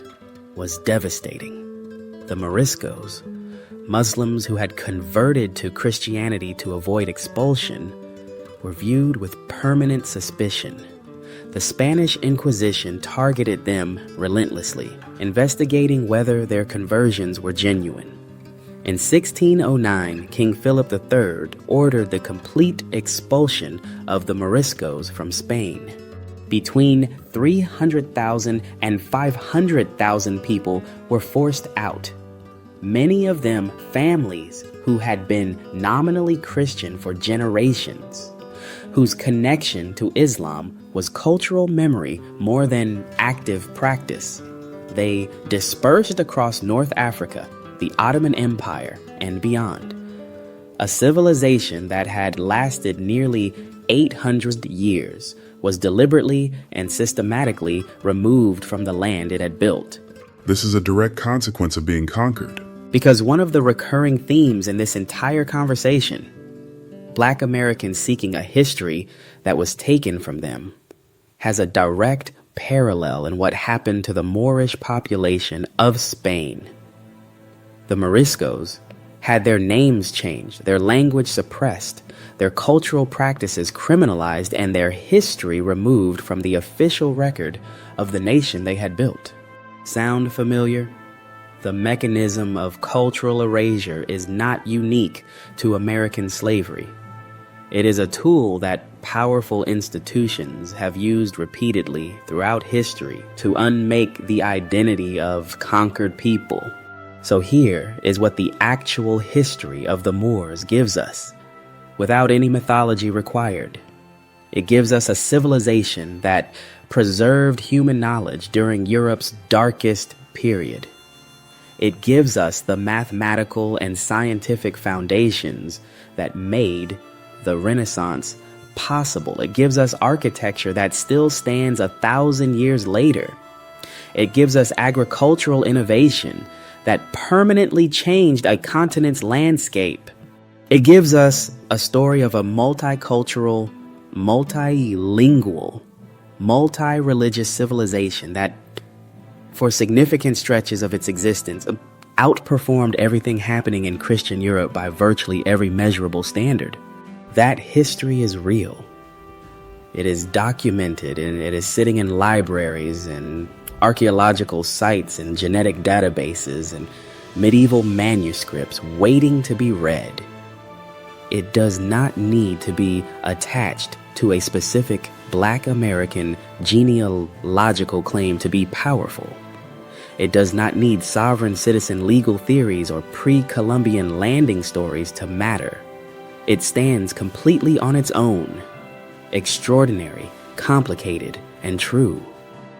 was devastating. The Moriscos, Muslims who had converted to Christianity to avoid expulsion, were viewed with permanent suspicion. The Spanish Inquisition targeted them relentlessly, investigating whether their conversions were genuine. In 1609, King Philip III ordered the complete expulsion of the Moriscos from Spain. Between 300,000 and 500,000 people were forced out, many of them families who had been nominally Christian for generations, whose connection to Islam was cultural memory more than active practice. They dispersed across North Africa, the Ottoman Empire, and beyond. A civilization that had lasted nearly 800 years was deliberately and systematically removed from the land it had built. This is a direct consequence of being conquered. Because one of the recurring themes in this entire conversation, Black Americans seeking a history that was taken from them, has a direct parallel in what happened to the Moorish population of Spain. The Moriscos had their names changed, their language suppressed, their cultural practices criminalized, and their history removed from the official record of the nation they had built. Sound familiar? The mechanism of cultural erasure is not unique to American slavery. It is a tool that powerful institutions have used repeatedly throughout history to unmake the identity of conquered people. So here is what the actual history of the Moors gives us, without any mythology required. It gives us a civilization that preserved human knowledge during Europe's darkest period. It gives us the mathematical and scientific foundations that made the Renaissance possible. It gives us architecture that still stands 1,000 years later. It gives us agricultural innovation that permanently changed a continent's landscape. It gives us a story of a multicultural, multilingual, multi-religious civilization that, for significant stretches of its existence, outperformed everything happening in Christian Europe by virtually every measurable standard. That history is real. It is documented, and it is sitting in libraries and archaeological sites and genetic databases and medieval manuscripts waiting to be read. It does not need to be attached to a specific Black American genealogical claim to be powerful. It does not need sovereign citizen legal theories or pre-Columbian landing stories to matter. It stands completely on its own, extraordinary, complicated, and true.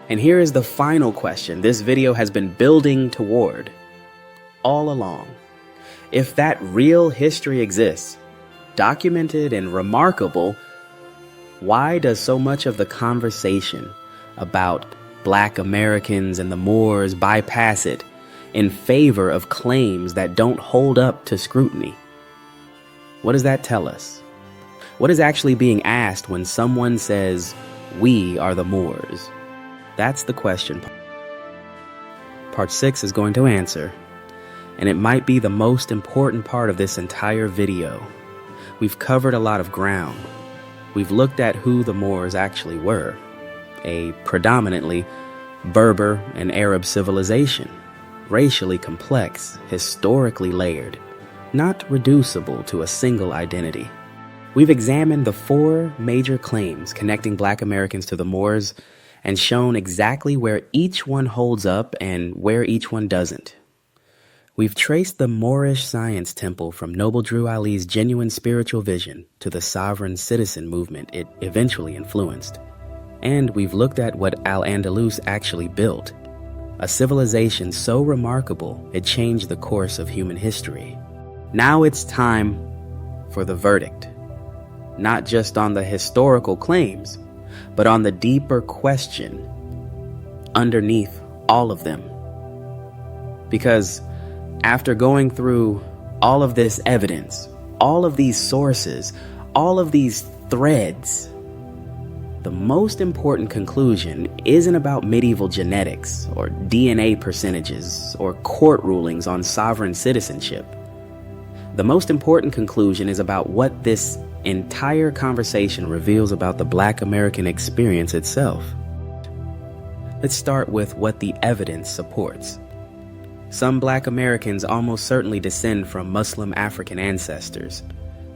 And here is the final question this video has been building toward all along. If that real history exists, documented and remarkable, why does so much of the conversation about Black Americans and the Moors bypass it in favor of claims that don't hold up to scrutiny? What does that tell us? What is actually being asked when someone says, "We are the Moors"? That's the question. Part 6 is going to answer, and it might be the most important part of this entire video. We've covered a lot of ground. We've looked at who the Moors actually were, a predominantly Berber and Arab civilization, racially complex, historically layered, not reducible to a single identity. We've examined the 4 major claims connecting Black Americans to the Moors and shown exactly where each one holds up and where each one doesn't. We've traced the Moorish Science Temple from Noble Drew Ali's genuine spiritual vision to the sovereign citizen movement it eventually influenced. And we've looked at what Al-Andalus actually built, a civilization so remarkable it changed the course of human history. Now it's time for the verdict, not just on the historical claims, but on the deeper question underneath all of them. Because after going through all of this evidence, all of these sources, all of these threads, the most important conclusion isn't about medieval genetics or DNA percentages or court rulings on sovereign citizenship. The most important conclusion is about what this entire conversation reveals about the Black American experience itself. Let's start with what the evidence supports. Some Black Americans almost certainly descend from Muslim African ancestors,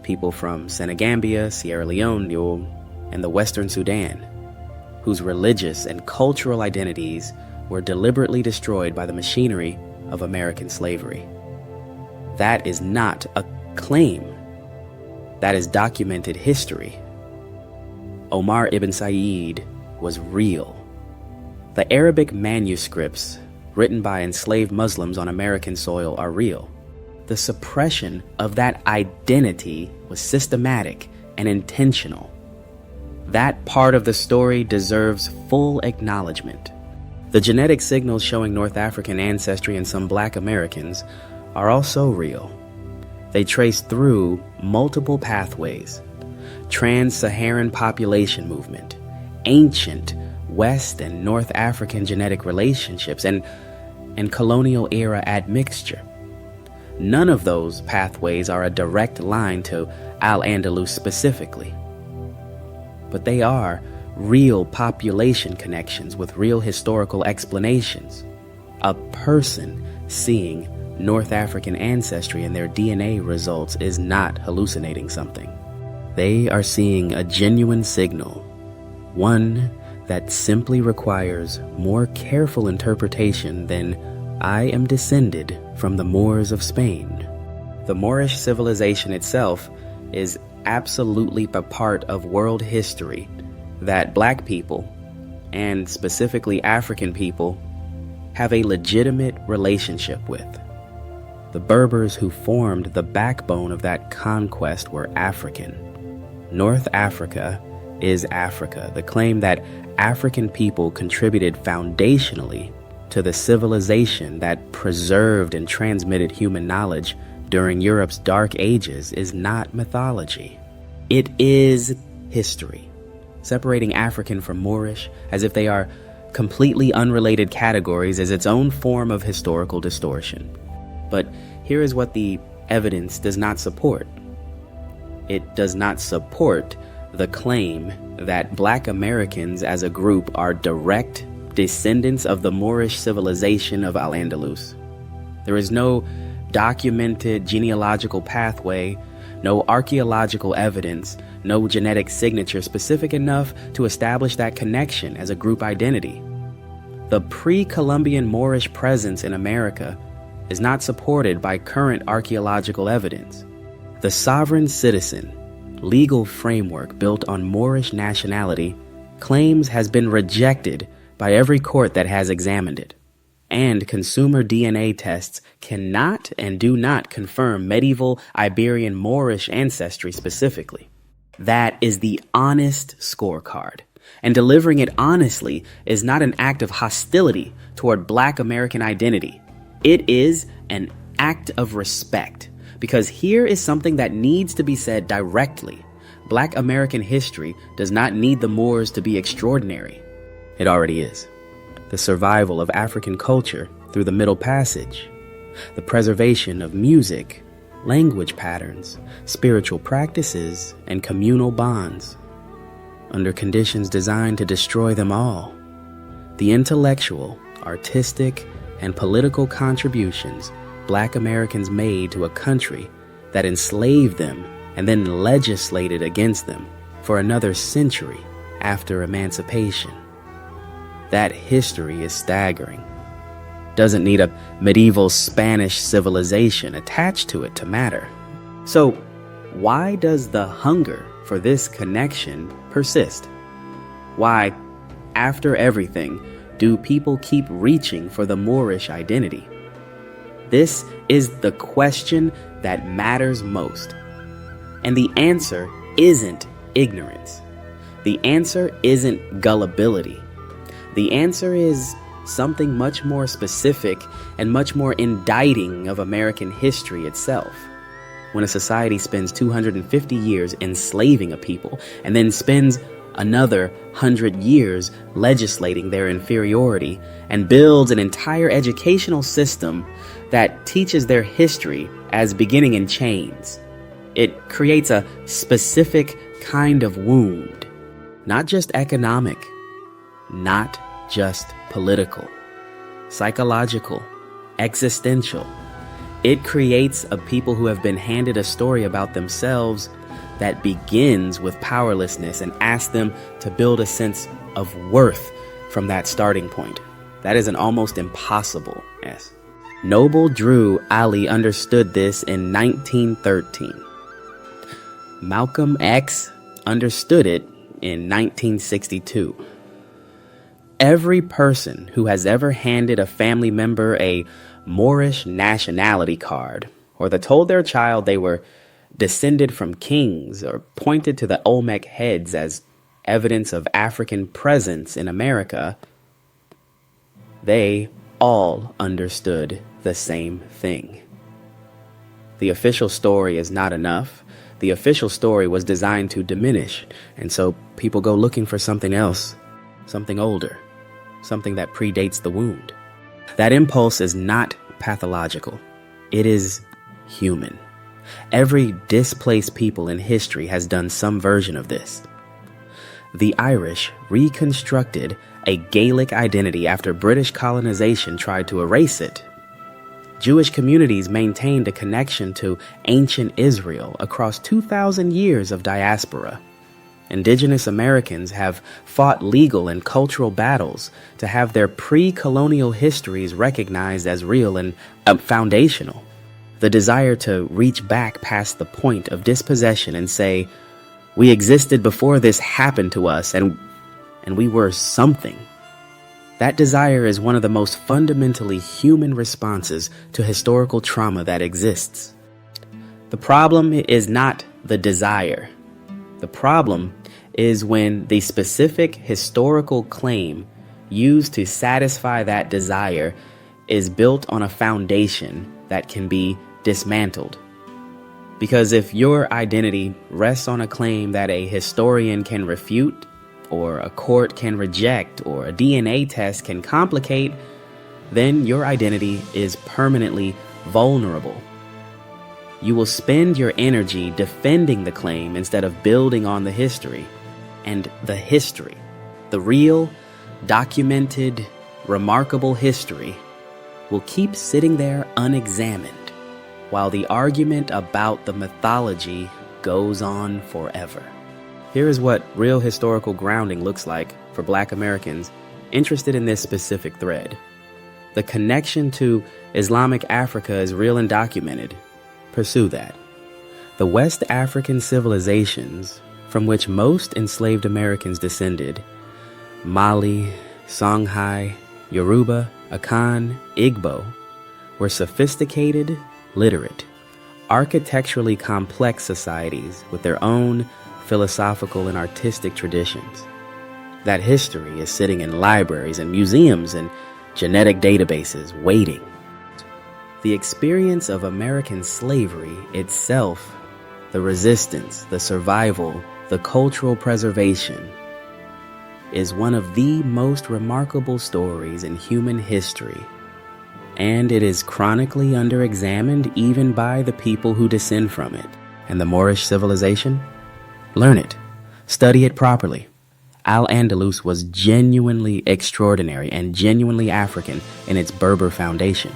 people from Senegambia, Sierra Leone, and the Western Sudan, whose religious and cultural identities were deliberately destroyed by the machinery of American slavery. That is not a claim. That is documented history. Omar ibn Said was real. The Arabic manuscripts written by enslaved Muslims on American soil are real. The suppression of that identity was systematic and intentional. That part of the story deserves full acknowledgement. The genetic signals showing North African ancestry in some Black Americans are also real. They trace through multiple pathways: trans-Saharan population movement, ancient West and North African genetic relationships, and colonial-era admixture. None of those pathways are a direct line to Al-Andalus specifically, but they are real population connections with real historical explanations. A person seeing North African ancestry in their DNA results is not hallucinating something. They are seeing a genuine signal, one that simply requires more careful interpretation than "I am descended from the Moors of Spain." The Moorish civilization itself is absolutely a part of world history that Black people, and specifically African people, have a legitimate relationship with. The Berbers who formed the backbone of that conquest were African. North Africa is Africa. The claim that African people contributed foundationally to the civilization that preserved and transmitted human knowledge during Europe's Dark Ages is not mythology. It is history. Separating African from Moorish as if they are completely unrelated categories is its own form of historical distortion. But here is what the evidence does not support. It does not support the claim that Black Americans as a group are direct descendants of the Moorish civilization of Al-Andalus. There is no documented genealogical pathway, no archaeological evidence, no genetic signature specific enough to establish that connection as a group identity. The pre-Columbian Moorish presence in America is not supported by current archaeological evidence. The sovereign citizen legal framework built on Moorish nationality claims has been rejected by every court that has examined it. And consumer DNA tests cannot and do not confirm medieval Iberian Moorish ancestry specifically. That is the honest scorecard. And delivering it honestly is not an act of hostility toward Black American identity. It is an act of respect. Because here is something that needs to be said directly. Black American history does not need the Moors to be extraordinary. It already is. The survival of African culture through the Middle Passage, the preservation of music, language patterns, spiritual practices, and communal bonds, under conditions designed to destroy them all. The intellectual, artistic, and political contributions Black Americans made to a country that enslaved them and then legislated against them for another century after emancipation. That history is staggering. Doesn't need a medieval Spanish civilization attached to it to matter. So, why does the hunger for this connection persist? Why, after everything, do people keep reaching for the Moorish identity? This is the question that matters most. And the answer isn't ignorance. The answer isn't gullibility. The answer is something much more specific and much more indicting of American history itself. When a society spends 250 years enslaving a people and then spends another 100 years legislating their inferiority and builds an entire educational system that teaches their history as beginning in chains, it creates a specific kind of wound, not just economic, not just political, psychological, existential. It creates a people who have been handed a story about themselves that begins with powerlessness and asks them to build a sense of worth from that starting point. That is an almost impossible. Yes. Noble Drew Ali understood this in 1913. Malcolm X understood it in 1962. Every person who has ever handed a family member a Moorish nationality card, or that told their child they were descended from kings, or pointed to the Olmec heads as evidence of African presence in America, they all understood the same thing. The official story is not enough. The official story was designed to diminish, and so people go looking for something else, something older, something that predates the wound. That impulse is not pathological. It is human. Every displaced people in history has done some version of this. The Irish reconstructed a Gaelic identity after British colonization tried to erase it. Jewish communities maintained a connection to ancient Israel across 2,000 years of diaspora. Indigenous Americans have fought legal and cultural battles to have their pre-colonial histories recognized as real and foundational. The desire to reach back past the point of dispossession and say, we existed before this happened to us and we were something. That desire is one of the most fundamentally human responses to historical trauma that exists. The problem is not the desire. The problem is when the specific historical claim used to satisfy that desire is built on a foundation that can be dismantled. Because if your identity rests on a claim that a historian can refute, or a court can reject, or a DNA test can complicate, then your identity is permanently vulnerable. You will spend your energy defending the claim instead of building on the history. And the history, the real, documented, remarkable history, will keep sitting there unexamined, while the argument about the mythology goes on forever. Here is what real historical grounding looks like for Black Americans interested in this specific thread. The connection to Islamic Africa is real and documented. Pursue that. The West African civilizations from which most enslaved Americans descended, Mali, Songhai, Yoruba, Akan, Igbo, were sophisticated, literate, architecturally complex societies with their own philosophical and artistic traditions. That history is sitting in libraries and museums and genetic databases waiting. The experience of American slavery itself, the resistance, the survival, the cultural preservation, is one of the most remarkable stories in human history, and it is chronically underexamined even by the people who descend from it. And the Moorish civilization? Learn it. Study it properly. Al-Andalus was genuinely extraordinary and genuinely African in its Berber foundation.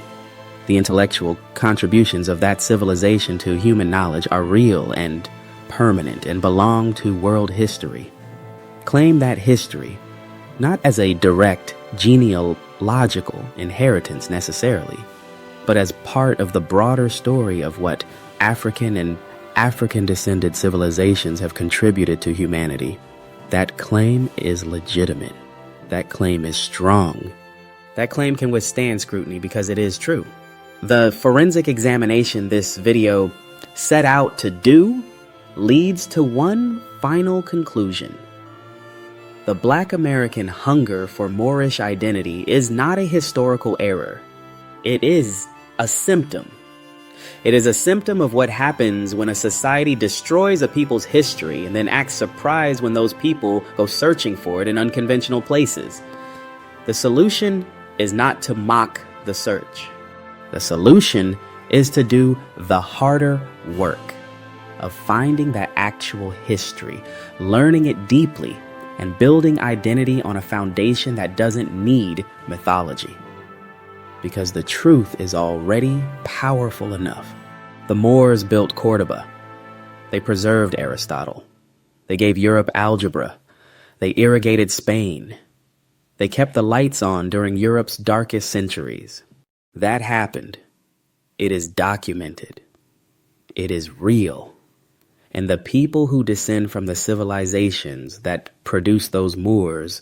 The intellectual contributions of that civilization to human knowledge are real and permanent and belong to world history. Claim that history, not as a direct genealogical inheritance necessarily, but as part of the broader story of what African and African-descended civilizations have contributed to humanity. That claim is legitimate. That claim is strong. That claim can withstand scrutiny because it is true. The forensic examination this video set out to do leads to one final conclusion. The Black American hunger for Moorish identity is not a historical error. It is a symptom. It is a symptom of what happens when a society destroys a people's history and then acts surprised when those people go searching for it in unconventional places. The solution is not to mock the search. The solution is to do the harder work of finding that actual history, learning it deeply, and building identity on a foundation that doesn't need mythology. Because the truth is already powerful enough. The Moors built Cordoba. They preserved Aristotle. They gave Europe algebra. They irrigated Spain. They kept the lights on during Europe's darkest centuries. That happened. It is documented. It is real. And the people who descend from the civilizations that produced those Moors,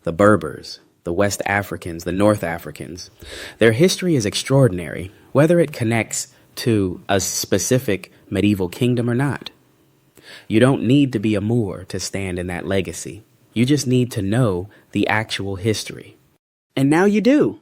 the Berbers, the West Africans, the North Africans. Their history is extraordinary, whether it connects to a specific medieval kingdom or not. You don't need to be a Moor to stand in that legacy. You just need to know the actual history. And now you do.